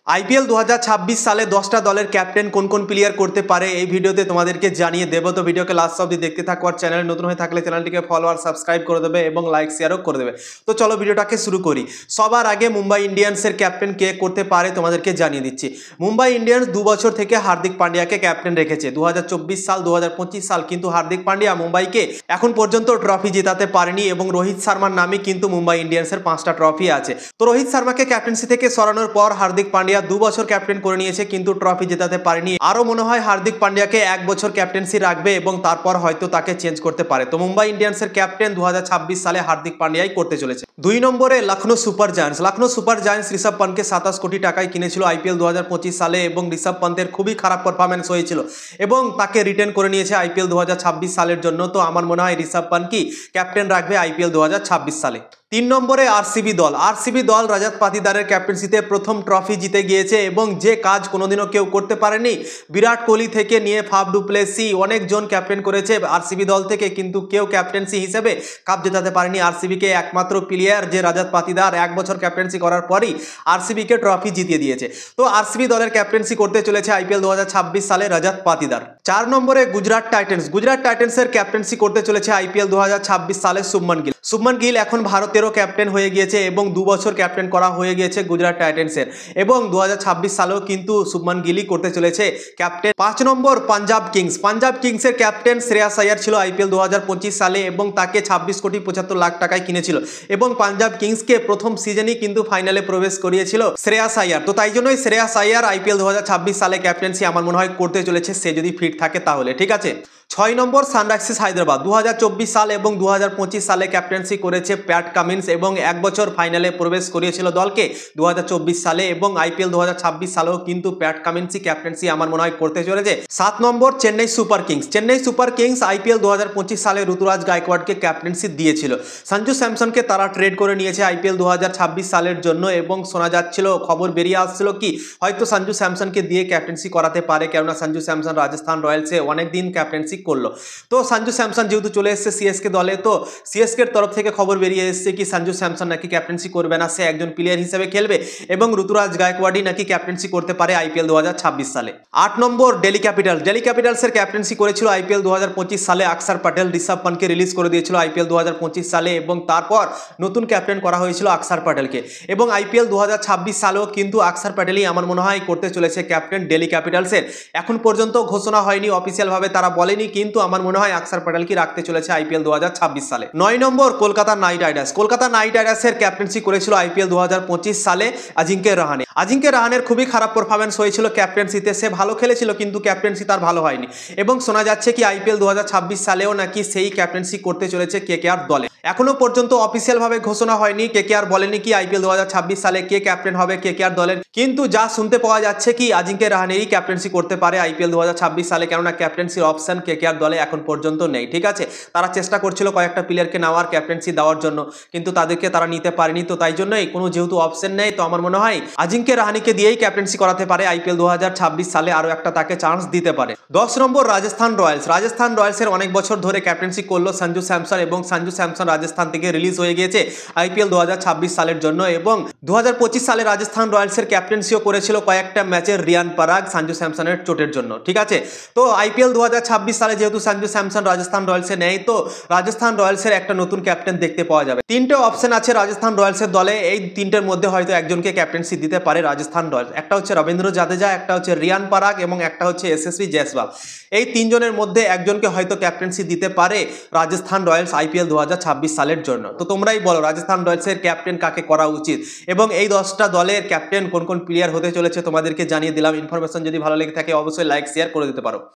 IPL 2026 সালে 10টা দলের ক্যাপ্টেন কোন কোন প্লেয়ার করতে পারে এই ভিডিওতে তোমাদেরকে জানিয়ে দেবো। তো ভিডিওকে লাস্ট অবধি দেখতে থাকো, আর চ্যানেল নতুন হয়ে থাকলে চ্যানেলটিকে ফলো আর সাবস্ক্রাইব করে দেবে এবং লাইক শেয়ারও করে দেবে। তো চলো ভিডিওটাকে শুরু করি। সবার আগে মুম্বাই ইন্ডিয়ান্সের ক্যাপ্টেন কে করতে পারে তোমাদেরকে জানিয়ে দিচ্ছি। মুম্বাই ইন্ডিয়ান্স 2 বছর থেকে হার্দিক পান্ডিয়াকে ক্যাপ্টেন রেখেছে। 2024 সাল 2025 সাল কিন্তু হার্দিক পান্ডিয়া মুম্বাইকে এখন পর্যন্ত ট্রফি জেতাতে পারেনি এবং রোহিত শর্মার নামে কিন্তু মুম্বাই ইন্ডিয়ান্সের 5টা ট্রফি আছে। তো রোহিত শর্মাকে ক্যাপ্টেন্সি থেকে সরানোর পর হার্দিক পান্ডিয়া 2 বছর ক্যাপ্টেন করে নিয়েছে কিন্তু ট্রফি জেতাতে পারেনি। আরো মনে হয় হার্দিক পান্ডিয়াকে 1 বছর ক্যাপ্টেন্সি রাখবে এবং তারপর হয়তো তাকে চেঞ্জ করতে পারে। তো মুম্বাই ইন্ডিয়ান্সের ক্যাপ্টেন 2026 সালে হার্দিক পান্ডিয়াই করতে চলেছে। 2 নম্বরে Lucknow super giants. Lucknow super giants Rishabh পান্তকে 27 কোটি টাকায় কিনেছিল আইপিএল 2025 সালে এবং ঋষভ পান্তের খুবই খারাপ পারফরম্যান্স হয়েছিল এবং তাকে রিটেন করে নিয়েছে আইপিএল 2026 সালের জন্য। তো আমার মনে হয় ঋষভ পান্ত কি ক্যাপ্টেন রাখবে আইপিএল 2026 সালে। 3 নম্বরে আরসিবি দল। আরসিবি দল রজত পাতিদারের ক্যাপ্টেন্সিতে প্রথম ট্রফি জিতে গিয়েছে এবং যে কাজ কোনোদিনও কেউ করতে পারেনি, বিরাট কোহলি থেকে নিয়ে ফাফ ডু প্লেসি অনেকজন ক্যাপ্টেন করেছে আরসিবি দল থেকে, কিন্তু কেউ ক্যাপ্টেন্সি হিসেবে কাপ জেতাতে পারেনি আরসিবিকে। একমাত্র প্লেয়ার যে রজত পাতিদার 1 বছর ক্যাপ্টেন্সি করার পরই আরসিবিকে ট্রফি জিতিয়ে দিয়েছে। তো আরসিবি দলের ক্যাপ্টেন্সি করতে চলেছে আইপিএল 2026 সালে রজত পাতিদার। 4 নম্বরে গুজরাট টাইটেন্স। গুজরাট টাইটেন্সের ক্যাপ্টেন্সি করতে চলেছে আইপিএল 2026 সালে শুভমান গিল। শুভমান গিল এখন ভারতেরও ক্যাপ্টেন হয়ে গিয়েছে এবং 2 বছর ক্যাপ্টেন করা হয়ে গিয়েছে গুজরাট টাইটেন্সের এবং 2026 সালেও কিন্তু শুভমান গিলই করতে চলেছে ক্যাপ্টেন। 5 নম্বর পাঞ্জাব কিংস। পাঞ্জাব কিংসের ক্যাপ্টেন শ্রেয়াস আইয়ার ছিল আইপিএল 2025 সালে এবং তাকে 26 কোটি 75 লাখ টাকায় কিনেছিল এবং পাঞ্জাব কিংসকে প্রথম সিজনেই কিন্তু ফাইনালে প্রবেশ করিয়েছিল শ্রেয়াস আইয়ার। তো তাই জন্যই শ্রেয়াস আইয়ার আইপিএল 2026 সালে ক্যাপ্টেন্সি আমার মনে হয় করতে চলেছে, সে যদি ফিট থাকে তাহলে। ঠিক আছে। 6 নম্বর সানরাইজার্স হায়দ্রাবাদ। 2024 সাল এবং 2025 সালে ক্যাপ্টেন্সি করেছে প্যাট কামিন্স এবং 1 বছর ফাইনালে প্রবেশ করিয়েছিল দলকে 2024 সালে এবং আইপিএল 2026 সালেও কিন্তু প্যাট কামিন্সই ক্যাপ্টেন্সি আমার মনে হয় করতে চলেছে। 7 নম্বর Chennai super kings. Chennai super kings IPL 2025 সালে ঋতুরাজ গায়কোয়াড়কে ক্যাপ্টেন্সি দিয়েছিল। সঞ্জু স্যামসনকে তারা ট্রেড করে নিয়েছে আইপিএল 2026 সালের জন্য এবং শোনা যাচ্ছিল, খবর বেরিয়ে আসছিল কি হয়তো সঞ্জু স্যামসনকে দিয়ে ক্যাপ্টেন্সি করাতে পারে, কেননা সঞ্জু স্যামসন রাজস্থান রয়্যালসে অনেকদিন ক্যাপ্টেন্সি করলো। তো সঞ্জু স্যামসন যেহেতু চলে এসেছে সিএসকে দলে, তো সিএসকের তরফ থেকে খবর বেরিয়ে এসেছে কি সঞ্জু স্যামসন নাকি ক্যাপ্টেন্সি করবে না, সে একজন প্লেয়ার হিসেবে খেলবে এবং ঋতুরাজ গায়কোয়াড়ই নাকি ক্যাপ্টেন্সি করতে পারে আইপিএল 2026 সালে। 8 নম্বর দিল্লি ক্যাপিটালস। দিল্লি ক্যাপিটালসের ক্যাপ্টেন্সি করেছিল আইপিএল 2025 সালে অক্ষর প্যাটেল। ঋষভ পান্তকে রিলিজ করে দিয়েছিল আইপিএল 2025 সালে এবং তারপর নতুন ক্যাপ্টেন করা হয়েছিল অক্ষর প্যাটেলকে এবং আইপিএল 2026 সালেও কিন্তু অক্ষর প্যাটেলই আমার মনে হয় করতে চলেছে ক্যাপ্টেন দিল্লি ক্যাপিটালসের। এখন পর্যন্ত ঘোষণা হয়নি, অফিসিয়ালভাবে তারা বলেনি, কিন্তু আমার মনে হয় অক্ষর প্যাটেল কি রাখতে চলেছে আইপিএল 2026 সালে। 9 নম্বর Kolkata knight riders. Kolkata knight রাইডার্সের ক্যাপ্টেন্সি করেছিল আইপিএল 2025 সালে আজিঙ্কে রাহানে। আজিঙ্কে রাহানের খুবই খারাপ পারফরম্যান্স হয়েছিল ক্যাপ্টেন্সিতে, সে ভালো খেলেছিল কিন্তু ক্যাপ্টেন্সি তার ভালো হয়নি এবং শোনা যাচ্ছে কি আইপিএল 2026 সালেও নাকি সেই ক্যাপ্টেন্সি করতে চলেছে কেকেআর দলে। এখনো পর্যন্ত অফিসিয়ালভাবে ঘোষণা হয়নি, কেকেআর বলেনি কি আইপিএল 2026 সালে কে ক্যাপ্টেন হবে কেকেআর দলের, কিন্তু যা শুনতে পাওয়া যাচ্ছে কি আজিঙ্কে রাহানেরই ক্যাপ্টেন্সি করতে পারে আইপিএল 2026 সালে, কেননা ক্যাপ্টেন্সির অপশন কেকেআর দলে এখন পর্যন্ত নেই। ঠিক আছে। তারা চেষ্টা করছিল কয়েকটা প্লেয়ারকে নেওয়ার ক্যাপ্টেন্সি দেওয়ার জন্য, কিন্তু তাদেরকে তারা নিতে পারেনি। তো তাই জন্যই কোনো যেহেতু অপশন নেই, তো আমার মনে হয় আজিঙ্কে রাহানেকে দিয়েই ক্যাপ্টেন্সি করাতে পারে আইপিএল 2026 সালে, আরো একটা তাকে চান্স দিতে পারে। 10 নম্বর রাজস্থান রয়্যালস। রাজস্থান রয়্যালসের অনেক বছর ধরে ক্যাপ্টেন্সি করলো সঞ্জু স্যামসন এবং সঞ্জু স্যামসন রাজস্থান থেকে রিলিজ হয়ে গিয়েছে আইপিএল 2026 সালের জন্য এবং 2025 সালে রাজস্থান রয়্যালসের ক্যাপ্টেন্সিও করেছিল কয়েকটা ম্যাচের রিয়ান পরাগ সঞ্জু স্যামসনের চোটের জন্য। ঠিক আছে। তো আইপিএল 2026 সালে যেহেতু সঞ্জু স্যামসন রাজস্থান রয়্যালসে নেই, তো রাজস্থান রয়্যালসের একটা নতুন ক্যাপ্টেন দেখতে পাওয়া যাবে। 3টে অপশন আছে রাজস্থান রয়্যালসের দলে, এই 3টের মধ্যে হয়তো একজনকে ক্যাপ্টেন্সি দিতে পারে রাজস্থান রয়্যালস। একটা হচ্ছে রবীন্দ্র জাদেজা, একটা হচ্ছে রিয়ান পরাগ এবং একটা হচ্ছে এসএসভি জয়সওয়াল। এই 3 জনের মধ্যে একজনকে হয়তো ক্যাপ্টেন্সি দিতে পারে রাজস্থান রয়্যালস আইপিএল 2026 সালের জন্য। তো তোমরাই বলো রাজস্থান রয়্যালসের ক্যাপ্টেন কাকে করা উচিত এবং এই 10টা দলের ক্যাপ্টেন কোন কোন প্লেয়ার হতে চলেছে তোমাদেরকে জানিয়ে দিলাম। ইনফরমেশন যদি ভালো লেগে থাকে অবশ্যই লাইক শেয়ার করে দিতে পারো।